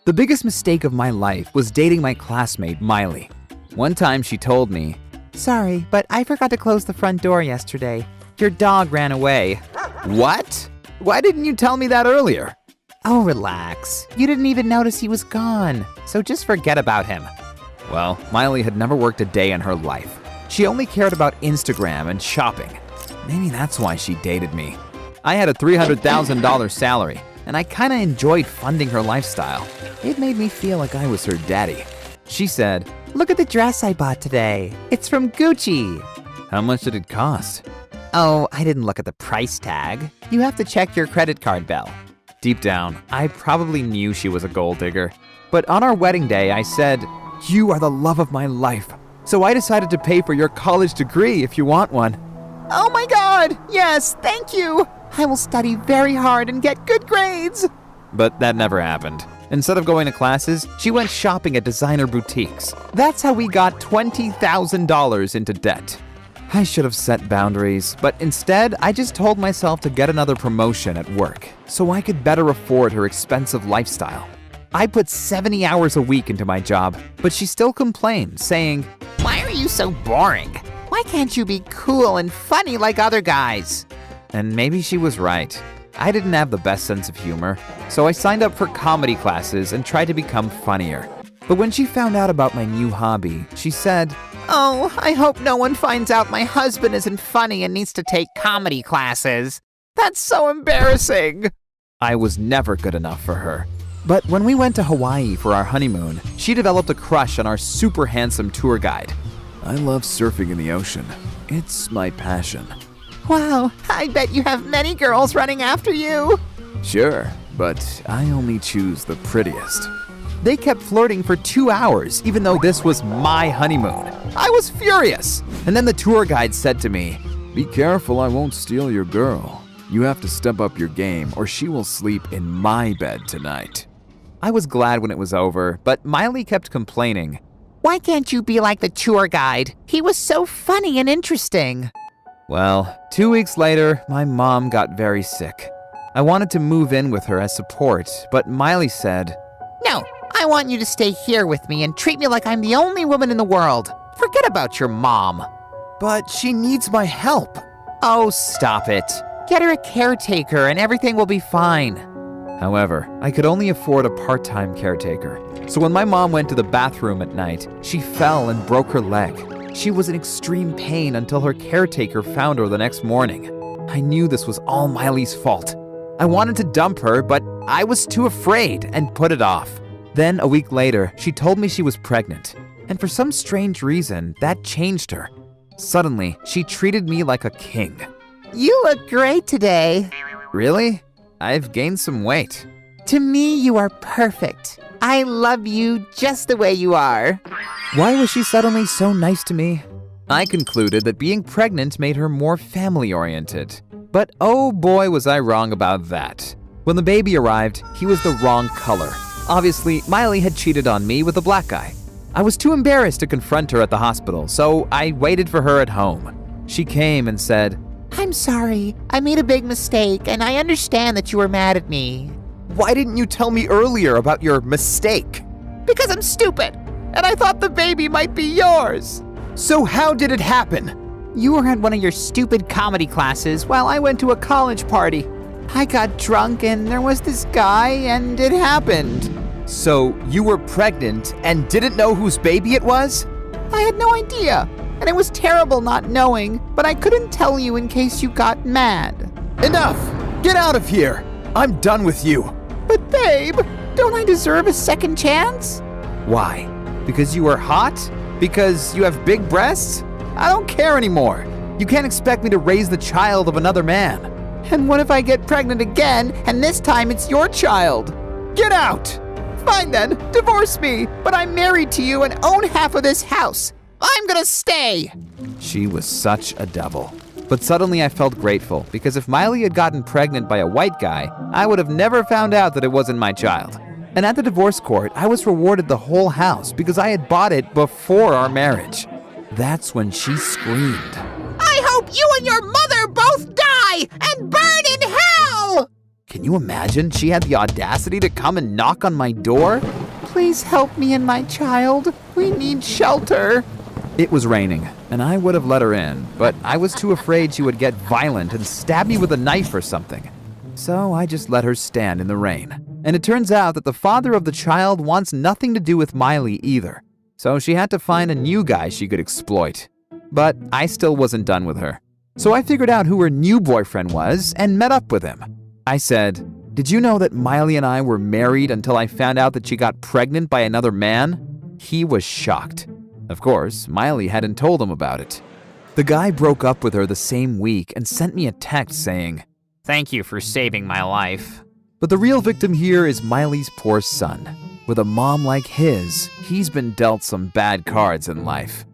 The biggest mistake of my life was dating my classmate, Miley. One time she told me, "Sorry, but I forgot to close the front door yesterday. Your dog ran away." What? Why didn't you tell me that earlier? Oh, relax. You didn't even notice he was gone, so just forget about him. Well, Miley had never worked a day in her life. She only cared about Instagram and shopping. Maybe that's why she dated me. I had a $300,000 salary, and I kinda enjoyed funding her lifestyle. It made me feel like I was her daddy. She said, "Look at the dress I bought today. It's from Gucci." How much did it cost? Oh, I didn't look at the price tag. You have to check your credit card bill. Deep down, I probably knew she was a gold digger. But on our wedding day, I said, "You are the love of my life, so I decided to pay for your college degree if you want one." Oh my God, yes, thank you. I will study very hard and get good grades. But that never happened. Instead of going to classes, she went shopping at designer boutiques. That's how we got $20,000 into debt. I should have set boundaries, but instead, I just told myself to get another promotion at work so I could better afford her expensive lifestyle. I put 70 hours a week into my job, but she still complained, saying, "Why are you so boring? Why can't you be cool and funny like other guys?" And maybe she was right. I didn't have the best sense of humor, so I signed up for comedy classes and tried to become funnier. But when she found out about my new hobby, she said, "Oh, I hope no one finds out my husband isn't funny and needs to take comedy classes. That's so embarrassing." I was never good enough for her. But when we went to Hawaii for our honeymoon, she developed a crush on our super handsome tour guide. I love surfing in the ocean. It's my passion. Wow, I bet you have many girls running after you. Sure, but I only choose the prettiest. They kept flirting for 2 hours, even though this was my honeymoon. I was furious. And then the tour guide said to me, "Be careful, I won't steal your girl. You have to step up your game or she will sleep in my bed tonight." I was glad when it was over, but Miley kept complaining. "Why can't you be like the tour guide? He was so funny and interesting." Well, 2 weeks later, my mom got very sick. I wanted to move in with her as support, but Miley said, "No, I want you to stay here with me and treat me like I'm the only woman in the world. Forget about your mom." "But she needs my help." "Oh, stop it. Get her a caretaker and everything will be fine." However, I could only afford a part-time caretaker. So when my mom went to the bathroom at night, she fell and broke her leg. She was in extreme pain until her caretaker found her the next morning. I knew this was all Miley's fault. I wanted to dump her, but I was too afraid and put it off. Then a week later, she told me she was pregnant. And for some strange reason, that changed her. Suddenly, she treated me like a king. "You look great today." Really? I've gained some weight. "To me, you are perfect. I love you just the way you are." Why was she suddenly so nice to me? I concluded that being pregnant made her more family-oriented. But oh boy was I wrong about that. When the baby arrived, he was the wrong color. Obviously, Miley had cheated on me with a black guy. I was too embarrassed to confront her at the hospital, so I waited for her at home. She came and said, "I'm sorry, I made a big mistake and I understand that you were mad at me." Why didn't you tell me earlier about your mistake? Because I'm stupid, and I thought the baby might be yours. So how did it happen? You were at one of your stupid comedy classes while I went to a college party. I got drunk and there was this guy and it happened. So you were pregnant and didn't know whose baby it was? I had no idea, and it was terrible not knowing, but I couldn't tell you in case you got mad. Enough! Get out of here! I'm done with you. But babe, don't I deserve a second chance? Why? Because you are hot? Because you have big breasts? I don't care anymore. You can't expect me to raise the child of another man. And what if I get pregnant again, and this time it's your child? Get out! Fine then, divorce me, but I'm married to you and own half of this house. I'm gonna stay. She was such a devil. But suddenly I felt grateful, because if Miley had gotten pregnant by a white guy, I would have never found out that it wasn't my child. And at the divorce court, I was rewarded the whole house because I had bought it before our marriage. That's when she screamed. I hope you and your mother both die and burn in hell! Can Can you imagine? She had the audacity to come and knock on my door? Please help me and my child. We need shelter. It was raining, and I would have let her in, but I was too afraid she would get violent and stab me with a knife or something. So I just let her stand in the rain. And it turns out that the father of the child wants nothing to do with Miley either. So she had to find a new guy she could exploit. But I still wasn't done with her. So I figured out who her new boyfriend was and met up with him. I said, "Did you know that Miley and I were married until I found out that she got pregnant by another man?" He was shocked. Of course, Miley hadn't told him about it. The guy broke up with her the same week and sent me a text saying, "Thank you for saving my life." But the real victim here is Miley's poor son. With a mom like his, he's been dealt some bad cards in life.